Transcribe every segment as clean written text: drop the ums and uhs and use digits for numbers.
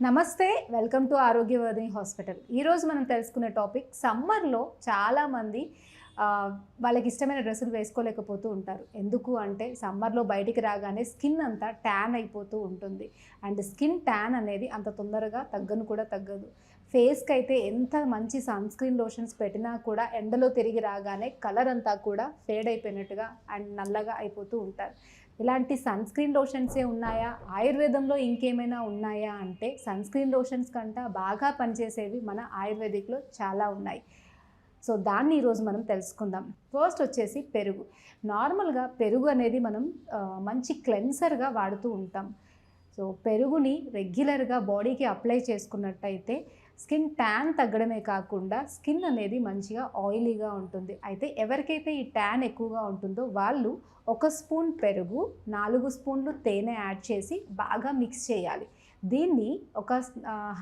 నమస్తే, welcome to Arogyavardhini hospital. ఈరోజు మనం తెలుసుకునే టాపిక్, సమ్మర్లో చాలామంది వాళ్ళకి ఇష్టమైన డ్రెస్సులు వేసుకోలేకపోతూ ఉంటారు. ఎందుకు అంటే సమ్మర్లో బయటికి రాగానే స్కిన్ అంతా ట్యాన్ అయిపోతూ ఉంటుంది. అండ్ స్కిన్ ట్యాన్ అనేది అంత తొందరగా తగ్గదు. ఫేస్కి అయితే ఎంత మంచి సన్ స్క్రీన్ లోషన్స్ పెట్టినా కూడా ఎండలో తిరిగి రాగానే కలర్ అంతా కూడా ఫేడ్ అయిపోయినట్టుగా అండ్ నల్లగా అయిపోతూ ఉంటారు. ఇలాంటి సన్ స్క్రీన్ లోషన్సే ఉన్నాయా, ఆయుర్వేదంలో ఇంకేమైనా ఉన్నాయా అంటే సన్ స్క్రీన్ లోషన్స్ కంటే బాగా పనిచేసేవి మన ఆయుర్వేదిక్లో చాలా ఉన్నాయి. సో దాన్ని ఈరోజు మనం తెలుసుకుందాం. ఫస్ట్ వచ్చేసి పెరుగు. నార్మల్గా పెరుగు అనేది మనం మంచి క్లెన్సర్గా వాడుతూ ఉంటాం. సో పెరుగుని రెగ్యులర్గా బాడీకి అప్లై చేసుకున్నట్టయితే స్కిన్ ట్యాన్ తగ్గడమే కాకుండా స్కిన్ అనేది మంచిగా ఆయిలీగా ఉంటుంది. అయితే ఎవరికైతే ఈ ట్యాన్ ఎక్కువగా ఉంటుందో వాళ్ళు 1 స్పూన్ పెరుగు, 4 స్పూన్లు తేనె యాడ్ చేసి బాగా మిక్స్ చేయాలి. దీన్ని ఒక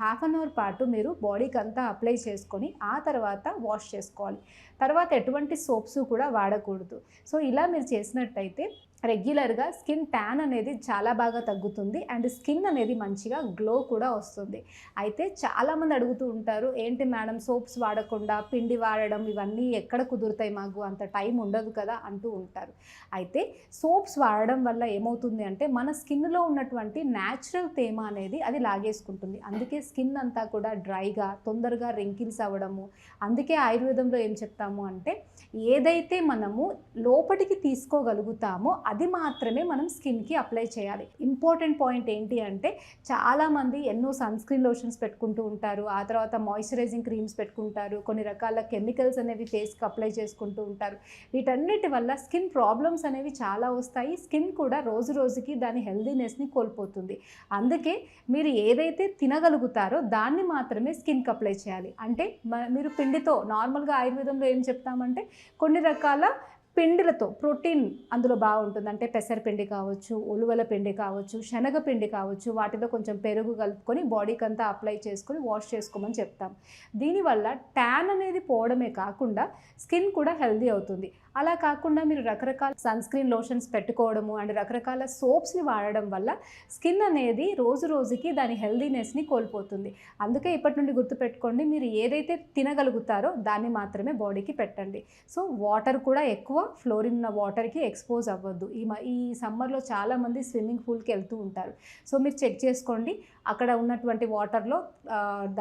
హాఫ్ అన్ అవర్ పాటు మీరు బాడీకి అంతా అప్లై చేసుకొని ఆ తర్వాత వాష్ చేసుకోవాలి. తర్వాత ఎటువంటి సోప్స్ కూడా వాడకూడదు. సో ఇలా మీరు చేసినట్టయితే రెగ్యులర్గా స్కిన్ ట్యాన్ అనేది చాలా బాగా తగ్గుతుంది అండ్ స్కిన్ అనేది మంచిగా గ్లో కూడా వస్తుంది. అయితే చాలామంది అడుగుతూ ఉంటారు, ఏంటి మేడం సోప్స్ వాడకుండా పిండి వాడడం ఇవన్నీ ఎక్కడ కుదురుతాయి, మాకు అంత టైం ఉండదు కదా అంటూ ఉంటారు. అయితే సోప్స్ వాడడం వల్ల ఏమవుతుంది అంటే మన స్కిన్లో ఉన్నటువంటి న్యాచురల్ తేమ అనేది అది లాగేసుకుంటుంది. అందుకే స్కిన్ అంతా కూడా డ్రైగా తొందరగా రింకిల్స్ అవ్వడము. అందుకే ఆయుర్వేదంలో ఏం చెప్తాము అంటే ఏదైతే మనము లోపటికి తీసుకోగలుగుతామో అది మాత్రమే మనం స్కిన్కి అప్లై చేయాలి. ఇంపార్టెంట్ పాయింట్ ఏంటి అంటే చాలామంది ఎన్నో సన్ స్క్రీన్ లోషన్స్ పెట్టుకుంటూ ఉంటారు, ఆ తర్వాత మాయిశ్చరైజింగ్ క్రీమ్స్ పెట్టుకుంటారు, కొన్ని రకాల కెమికల్స్ అనేవి ఫేస్కి అప్లై చేసుకుంటూ ఉంటారు. వీటన్నిటి వల్ల స్కిన్ ప్రాబ్లమ్స్ అనేవి చాలా వస్తాయి. స్కిన్ కూడా రోజు రోజుకి దాని హెల్దీనెస్ని కోల్పోతుంది. అందుకే మీరు ఏదైతే తినగలుగుతారో దాన్ని మాత్రమే స్కిన్కి అప్లై చేయాలి. అంటే మీరు పిండితో నార్మల్గా ఆయుర్వేదంలో ఏం చెప్తామంటే కొన్ని రకాల పిండిలతో ప్రోటీన్ అందులో బాగుంటుంది. అంటే పెసరపిండి కావచ్చు, ఉలువల పిండి కావచ్చు, శనగపిండి కావచ్చు, వాటిలో కొంచెం పెరుగు కలుపుకొని బాడీకి అంతా అప్లై చేసుకొని వాష్ చేసుకోమని చెప్తాం. దీనివల్ల ట్యాన్ అనేది పోవడమే కాకుండా స్కిన్ కూడా హెల్దీ అవుతుంది. అలా కాకుండా మీరు రకరకాల సన్ స్క్రీన్ లోషన్స్ పెట్టుకోవడము అండ్ రకరకాల సోప్స్ని వాడడం వల్ల స్కిన్ అనేది రోజు రోజుకి దాని హెల్దీనెస్ని కోల్పోతుంది. అందుకే ఇప్పటి నుండి గుర్తుపెట్టుకోండి, మీరు ఏదైతే తినగలుగుతారో దాన్ని మాత్రమే బాడీకి పెట్టండి. సో వాటర్ కూడా ఎక్కువ ఫ్లోరిన్ ఉన్న వాటర్కి ఎక్స్పోజ్ అవ్వద్దు. ఈ సమ్మర్లో చాలామంది స్విమ్మింగ్ పూల్కి వెళ్తూ ఉంటారు. సో మీరు చెక్ చేసుకోండి, అక్కడ ఉన్నటువంటి వాటర్లో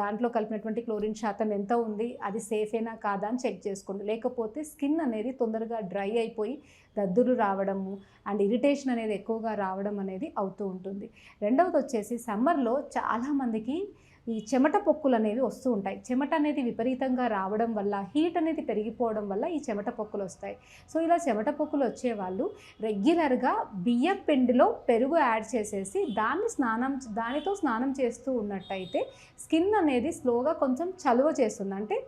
దాంట్లో కలిపినటువంటి క్లోరిన్ శాతం ఎంత ఉంది, అది సేఫేనా కాదా అని చెక్ చేసుకోండి. లేకపోతే స్కిన్ అనేది తొందరగా డ్రై అయిపోయి దద్దురు రావడము అండ్ ఇరిటేషన్ అనేది ఎక్కువగా రావడం అనేది అవుతూ ఉంటుంది. రెండవది వచ్చేసి సమ్మర్లో చాలామందికి ఈ చెమట పొక్కులు అనేవి వస్తూ ఉంటాయి. చెమట అనేది విపరీతంగా రావడం వల్ల, హీట్ అనేది పెరిగిపోవడం వల్ల ఈ చెమట పొక్కులు వస్తాయి. సో ఇలా చెమట పొక్కులు వచ్చేవాళ్ళు రెగ్యులర్గా బియ్యం పిండిలో పెరుగు యాడ్ చేసేసి దానితో స్నానం చేస్తూ ఉన్నట్టయితే స్కిన్ అనేది స్లోగా కొంచెం చలువ చేస్తుంది. అంటే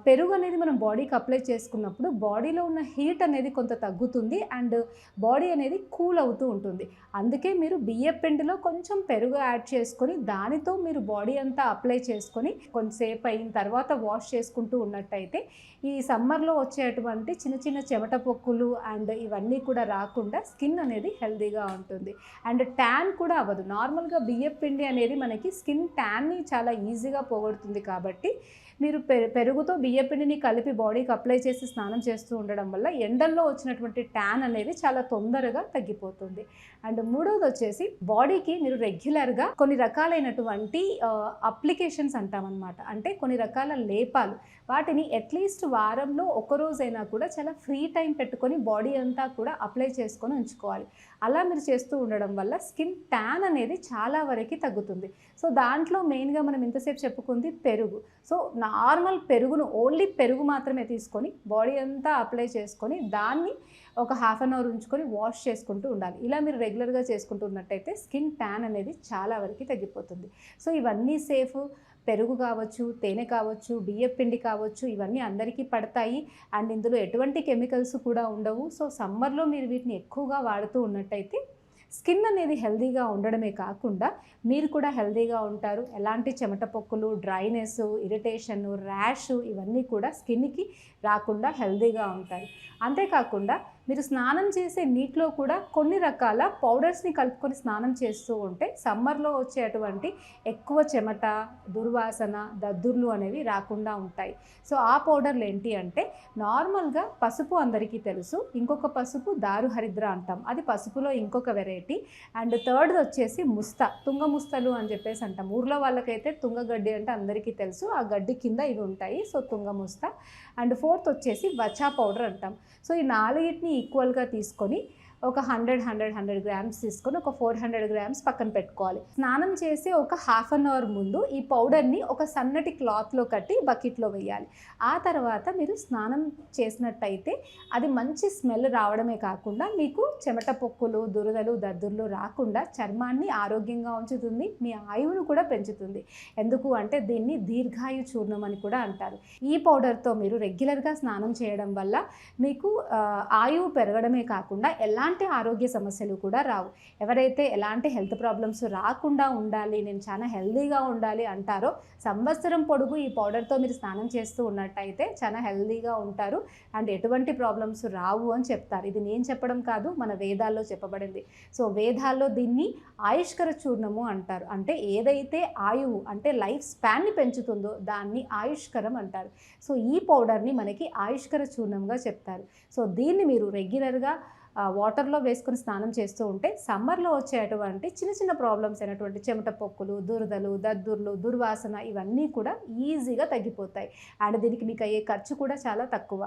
పెరుగు అనేది మనం బాడీకి అప్లై చేసుకున్నప్పుడు బాడీలో ఉన్న హీట్ అనేది కొంత తగ్గుతుంది అండ్ బాడీ అనేది కూల్ అవుతూ ఉంటుంది. అందుకే మీరు బియ్యం పిండిలో కొంచెం పెరుగు యాడ్ చేసుకొని దానితో మీరు బాడీ అంతా అప్లై చేసుకొని కొంతసేపు అయిన తర్వాత వాష్ చేసుకుంటూ ఉన్నట్టయితే ఈ సమ్మర్లో వచ్చేటువంటి చిన్న చిన్న చెమట పొక్కులు అండ్ ఇవన్నీ కూడా రాకుండా స్కిన్ అనేది హెల్దీగా ఉంటుంది అండ్ ట్యాన్ కూడా అవ్వదు. నార్మల్గా బియ్యం పిండి అనేది మనకి స్కిన్ ట్యాన్ని చాలా ఈజీగా పోగొడుతుంది. కాబట్టి మీరు పెరుగుతో బియ్యం పిండిని కలిపి బాడీకి అప్లై చేసి స్నానం చేస్తూ ఉండడం వల్ల ఎండల్లో వచ్చినటువంటి ట్యాన్ అనేది చాలా తొందరగా తగ్గిపోతుంది. అండ్ మూడవది వచ్చేసి బాడీకి మీరు రెగ్యులర్గా కొన్ని రకాలైనటువంటి అప్లికేషన్స్ అంటామన్నమాట. అంటే కొన్ని రకాల లేపాలు, వాటిని అట్లీస్ట్ వారంలో ఒకరోజైనా కూడా చాలా ఫ్రీ టైం పెట్టుకొని బాడీ అంతా కూడా అప్లై చేసుకొని ఉంచుకోవాలి. అలా మీరు చేస్తూ ఉండడం వల్ల స్కిన్ ట్యాన్ అనేది చాలా వరకు తగ్గుతుంది. సో దాంట్లో మెయిన్గా మనం ఇంతసేపు చెప్పుకుంది పెరుగు. సో నార్మల్ పెరుగును, ఓన్లీ పెరుగు మాత్రమే తీసుకొని బాడీ అంతా అప్లై చేసుకొని దాన్ని ఒక హాఫ్ అన్ అవర్ ఉంచుకొని వాష్ చేసుకుంటూ ఉండాలి. ఇలా మీరు రెగ్యులర్గా చేసుకుంటూ ఉన్నట్టయితే స్కిన్ ట్యాన్ అనేది చాలా వరకు తగ్గిపోతుంది. సో ఇవన్నీ సేఫ్. పెరుగు కావచ్చు, తేనె కావచ్చు, బియ్యం పిండి కావచ్చు, ఇవన్నీ అందరికీ పడతాయి అండ్ ఇందులో ఎటువంటి కెమికల్స్ కూడా ఉండవు. సో సమ్మర్లో మీరు వీటిని ఎక్కువగా వాడుతూ ఉన్నట్టయితే స్కిన్ అనేది హెల్దీగా ఉండడమే కాకుండా మీరు కూడా హెల్దీగా ఉంటారు. ఎలాంటి చెమట పొక్కులు, డ్రైనెస్, ఇరిటేషన్, ర్యాష్ ఇవన్నీ కూడా స్కిన్కి రాకుండా హెల్దీగా ఉంటారు. అంతేకాకుండా మీరు స్నానం చేసే నీటిలో కూడా కొన్ని రకాల పౌడర్స్ని కలుపుకొని స్నానం చేస్తూ ఉంటే సమ్మర్లో వచ్చేటువంటి ఎక్కువ చెమట, దుర్వాసన, దద్దుర్లు అనేవి రాకుండా ఉంటాయి. సో ఆ పౌడర్లు ఏంటి అంటే నార్మల్గా పసుపు అందరికీ తెలుసు, ఇంకొక పసుపు దారుహరిద్ర అంటాం, అది పసుపులో ఇంకొక వెరైటీ. అండ్ థర్డ్ వచ్చేసి ముస్తా, తుంగ ముస్తలు అని చెప్పేసి అంటాం. ఊర్లో వాళ్ళకైతే తుంగగడ్డి అంటే అందరికీ తెలుసు, ఆ గడ్డి కింద ఇవి ఉంటాయి, సో తుంగ ముస్తా. అండ్ ఫోర్త్ వచ్చేసి వచా పౌడర్ అంటాం. సో ఈ నాలుగిటిని ఈక్వల్గా తీసుకొని ఒక 100 గ్రామ్స్ తీసుకొని ఒక 400 గ్రామ్స్ పక్కన పెట్టుకోవాలి. స్నానం చేసి ఒక హాఫ్ అన్ అవర్ ముందు ఈ పౌడర్ని ఒక సన్నటి క్లాత్లో కట్టి బకెట్లో వేయాలి. ఆ తర్వాత మీరు స్నానం చేసినట్టయితే అది మంచి స్మెల్ రావడమే కాకుండా మీకు చెమట పొక్కులు, దురదలు, దద్దుర్లు రాకుండా చర్మాన్ని ఆరోగ్యంగా ఉంచుతుంది, మీ ఆయువును కూడా పెంచుతుంది. ఎందుకు అంటే దీన్ని దీర్ఘాయు చూర్ణం అని కూడా అంటారు. ఈ పౌడర్తో మీరు రెగ్యులర్గా స్నానం చేయడం వల్ల మీకు ఆయువు పెరగడమే కాకుండా ఎలాంటి ఆరోగ్య సమస్యలు కూడా రావు. ఎవరైతే ఎలాంటి హెల్త్ ప్రాబ్లమ్స్ రాకుండా ఉండాలి, నేను చాలా హెల్దీగా ఉండాలి అంటారో సంవత్సరం పొడుగు ఈ పౌడర్తో మీరు స్నానం చేస్తూ ఉన్నట్టయితే చాలా హెల్దీగా ఉంటారు అండ్ ఎటువంటి ప్రాబ్లమ్స్ రావు అని చెప్తారు. ఇది నేను చెప్పడం కాదు, మన వేదాల్లో చెప్పబడింది. సో వేదాల్లో దీన్ని ఆయుష్కర చూర్ణము అంటారు. అంటే ఏదైతే ఆయువు అంటే లైఫ్ స్పాన్ని పెంచుతుందో దాన్ని ఆయుష్కరం అంటారు. సో ఈ పౌడర్ని మనకి ఆయుష్కర చూర్ణంగా చెప్తారు. సో దీన్ని మీరు రెగ్యులర్గా వాటర్లో వేసుకొని స్నానం చేస్తూ ఉంటే సమ్మర్లో వచ్చేటువంటి చిన్న చిన్న ప్రాబ్లమ్స్ అయినటువంటి చెమట పొక్కులు, దురదలు, దద్దుర్లు, దుర్వాసన ఇవన్నీ కూడా ఈజీగా తగ్గిపోతాయి. అండ్ దీనికి మీకు అయ్యే ఖర్చు కూడా చాలా తక్కువ.